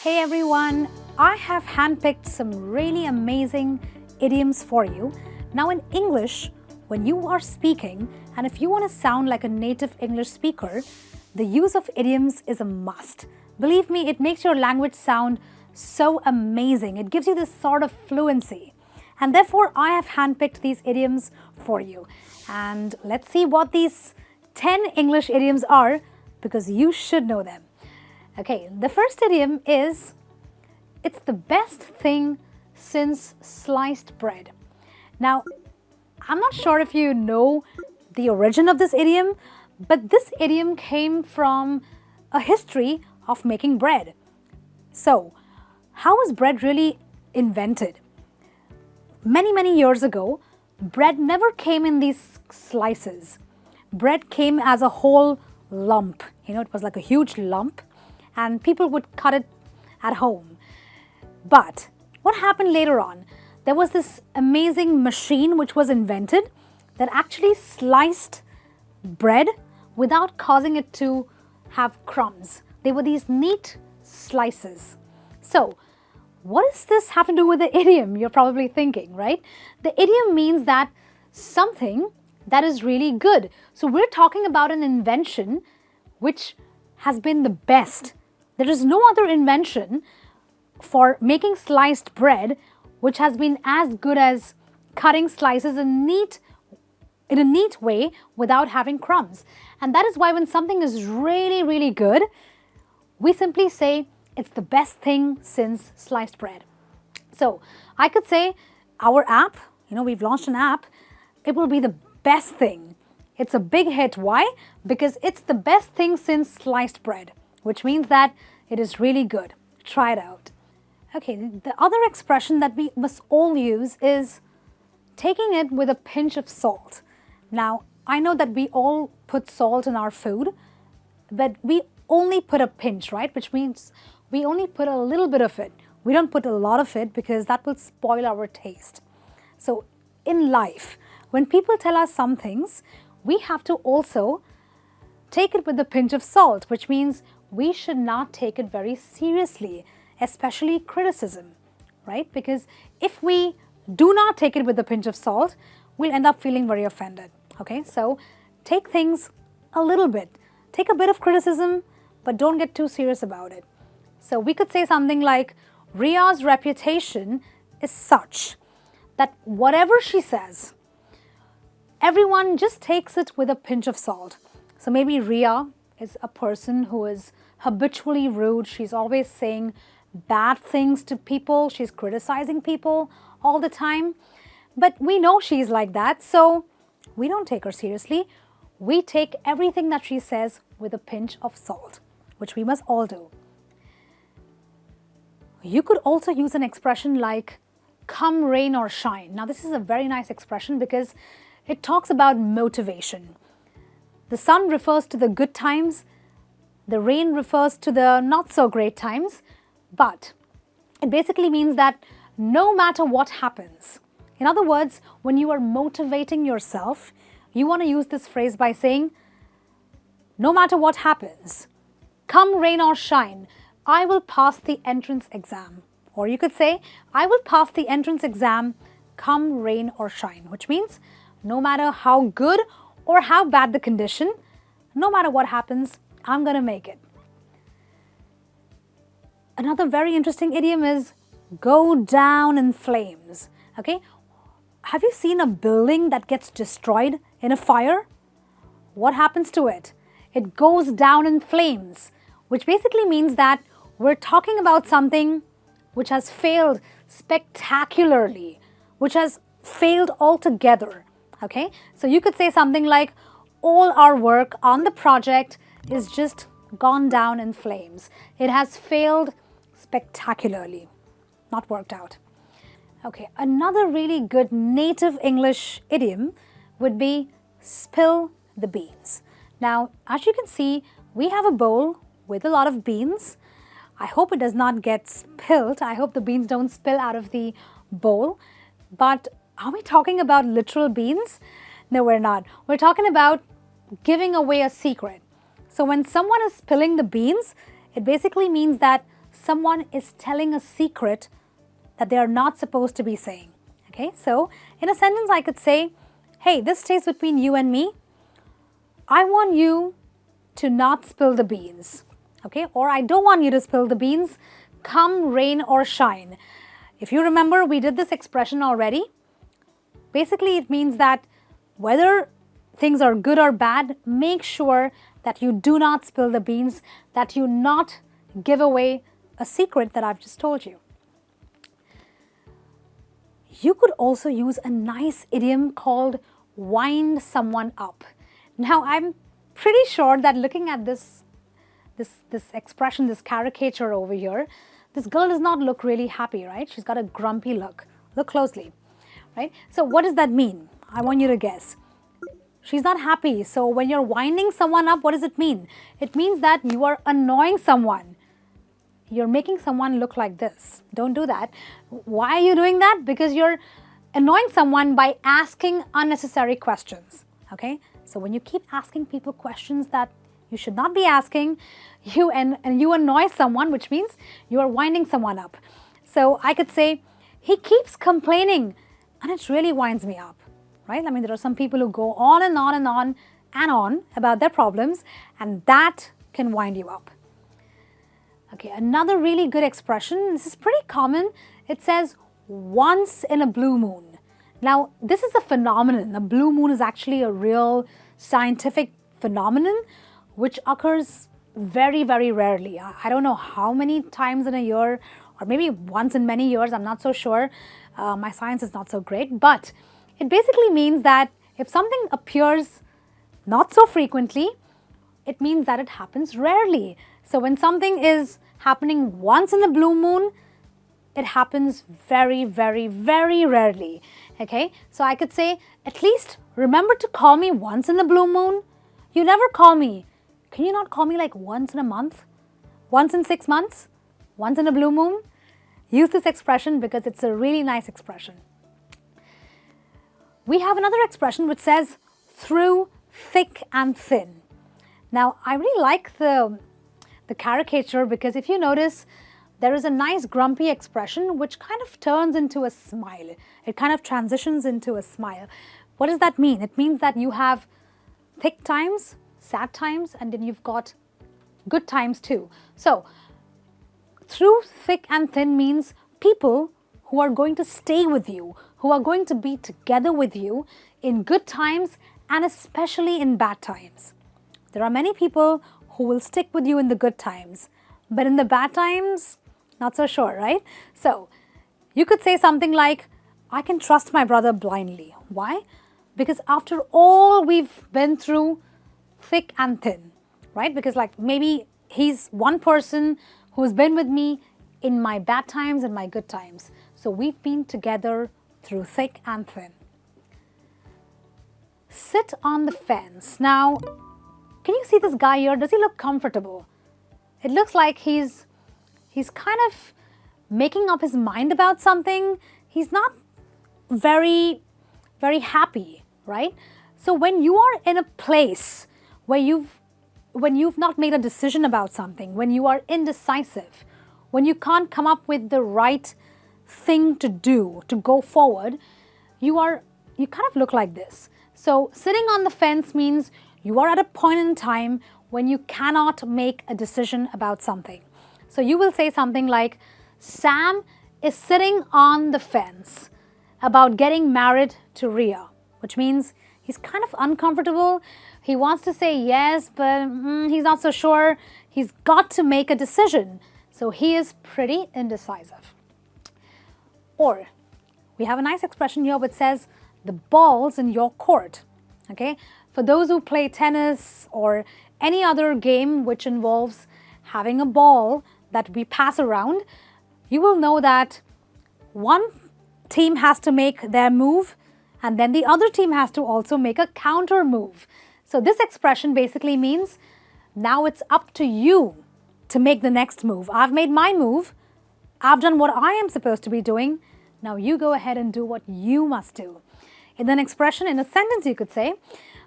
Hey everyone, I have handpicked some really amazing idioms for you. Now in English, when you are speaking and if you want to sound like a native English speaker, the use of idioms is a must. Believe me, it makes your language sound so amazing. It gives you this sort of fluency. And therefore, I have handpicked these idioms for you. And let's see what these 10 English idioms are, because you should know them. Okay, the first idiom is, it's the best thing since sliced bread. Now, I'm not sure if you know the origin of this idiom, but this idiom came from a history of making bread. So, how was bread really invented? Many years ago, bread never came in these slices. Bread came as a whole lump. It was like a huge lump, and people would cut it at home. But what happened later on? There was this amazing machine which was invented that actually sliced bread without causing it to have crumbs. They were these neat slices. So, what does this have to do with the idiom? You're probably thinking, right? The idiom means that something that is really good. So we're talking about an invention which has been the best. There is no other invention for making sliced bread which has been as good as cutting slices in a neat way without having crumbs. And that is why when something is really good, we simply say it's the best thing since sliced bread. So I could say our app, we've launched an app, it will be the best thing. It's a big hit. Why? Because it's the best thing since sliced bread, which means that it is really good. Try it out. Okay, the other expression that we must all use is taking it with a pinch of salt. Now, I know that we all put salt in our food, but we only put a pinch, right? Which means we only put a little bit of it. We don't put a lot of it because that will spoil our taste. So in life, when people tell us some things, we have to also take it with a pinch of salt, which means we should not take it very seriously, especially criticism, right? Because if we do not take it with a pinch of salt, we'll end up feeling very offended, okay? So take things a little bit. Take a bit of criticism, but don't get too serious about it. So we could say something like, Ria's reputation is such that whatever she says, everyone just takes it with a pinch of salt. So maybe Ria is a person who is habitually rude. She's always saying bad things to people. She's criticizing people all the time. But we know she's like that, so we don't take her seriously. We take everything that she says with a pinch of salt, which we must all do. You could also use an expression like, come rain or shine. Now, this is a very nice expression because it talks about motivation. The sun refers to the good times, the rain refers to the not so great times, but it basically means that no matter what happens, in other words, when you are motivating yourself, you want to use this phrase by saying, no matter what happens, come rain or shine, I will pass the entrance exam. Or you could say, I will pass the entrance exam, come rain or shine, which means no matter how good or how bad the condition, no matter what happens, I'm going to make it. Another very interesting idiom is go down in flames. Okay? Have you seen a building that gets destroyed in a fire? What happens to it? It goes down in flames, which basically means that we're talking about something which has failed spectacularly, which has failed altogether. Okay? So you could say something like, all our work on the project is just gone down in flames. It has failed spectacularly, not worked out. Okay, another really good native English idiom would be spill the beans. Now, as you can see, we have a bowl with a lot of beans. I hope it does not get spilled. I hope the beans don't spill out of the bowl. But are we talking about literal beans? No, we're not. We're talking about giving away a secret. So when someone is spilling the beans, it basically means that someone is telling a secret that they are not supposed to be saying. Okay, so in a sentence I could say, hey, this stays between you and me. I want you to not spill the beans. Okay, or I don't want you to spill the beans, come rain or shine. If you remember, we did this expression already. Basically, it means that whether things are good or bad, make sure that you do not spill the beans, that you not give away a secret that I've just told you. You could also use a nice idiom called wind someone up. Now, I'm pretty sure that looking at this expression, this caricature over here, this girl does not look really happy, right? She's got a grumpy look. Look closely, right? So what does that mean? I want you to guess. She's not happy. So when you're winding someone up, what does it mean? It means that you are annoying someone. You're making someone look like this. Don't do that. Why are you doing that? Because you're annoying someone by asking unnecessary questions, okay? So when you keep asking people questions that you should not be asking, you annoy someone, which means you are winding someone up. So I could say, he keeps complaining and it really winds me up, right? I mean, there are some people who go on and on and on and on about their problems, and that can wind you up. Okay, another really good expression, this is pretty common. It says, once in a blue moon. Now, this is a phenomenon. A blue moon is actually a real scientific phenomenon which occurs very, very rarely. I don't know how many times in a year, or maybe once in many years, I'm not so sure. My science is not so great, but it basically means that if something appears not so frequently, it means that it happens rarely. So when something is happening once in the blue moon, it happens very, very, very rarely. Okay, so I could say, at least remember to call me once in the blue moon. You never call me. Can you not call me like once in a month? Once in 6 months? Once in a blue moon? Use this expression because it's a really nice expression. We have another expression which says, through thick and thin. Now, I really like the caricature because if you notice, there is a nice grumpy expression which kind of turns into a smile. It kind of transitions into a smile. What does that mean? It means that you have thick times, sad times, and then you've got good times too. So, through thick and thin means people who are going to stay with you, who are going to be together with you in good times and especially in bad times. There are many people who will stick with you in the good times, but in the bad times, not so sure, right? So, you could say something like, I can trust my brother blindly. Why? Because after all we've been through, thick and thin, right? Because like maybe he's one person who's been with me in my bad times and my good times. So we've been together through thick and thin. Sit on the fence. Now, can you see this guy here? Does he look comfortable? It looks like he's kind of making up his mind about something. He's not very, very happy, right? So when you are in a place where when you've not made a decision about something, when you are indecisive, when you can't come up with the right thing to do, to go forward, you kind of look like this. So sitting on the fence means you are at a point in time when you cannot make a decision about something. So you will say something like, Sam is sitting on the fence about getting married to Ria, which means he's kind of uncomfortable. He wants to say yes, but he's not so sure. He's got to make a decision. So he is pretty indecisive. Or we have a nice expression here which says, the ball's in your court. Okay? For those who play tennis or any other game which involves having a ball that we pass around, you will know that one team has to make their move and then the other team has to also make a counter move. So this expression basically means now it's up to you to make the next move. I've made my move. I've done what I am supposed to be doing. Now you go ahead and do what you must do. In an expression, in a sentence you could say,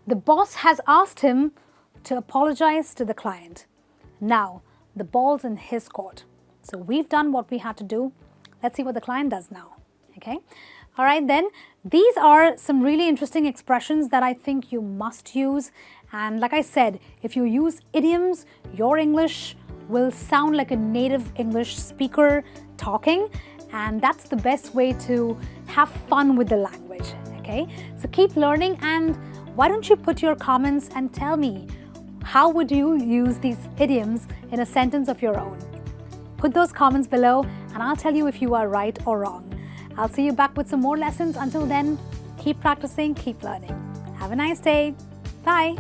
the boss has asked him to apologize to the client. Now, the ball's in his court. So we've done what we had to do. Let's see what the client does now. Okay? All right, then, these are some really interesting expressions that I think you must use. And like I said, if you use idioms, your English will sound like a native English speaker talking, and that's the best way to have fun with the language. Okay? So keep learning, and why don't you put your comments and tell me, how would you use these idioms in a sentence of your own? Put those comments below, and I'll tell you if you are right or wrong. I'll see you back with some more lessons. Until then, keep practicing, keep learning. Have a nice day. Bye.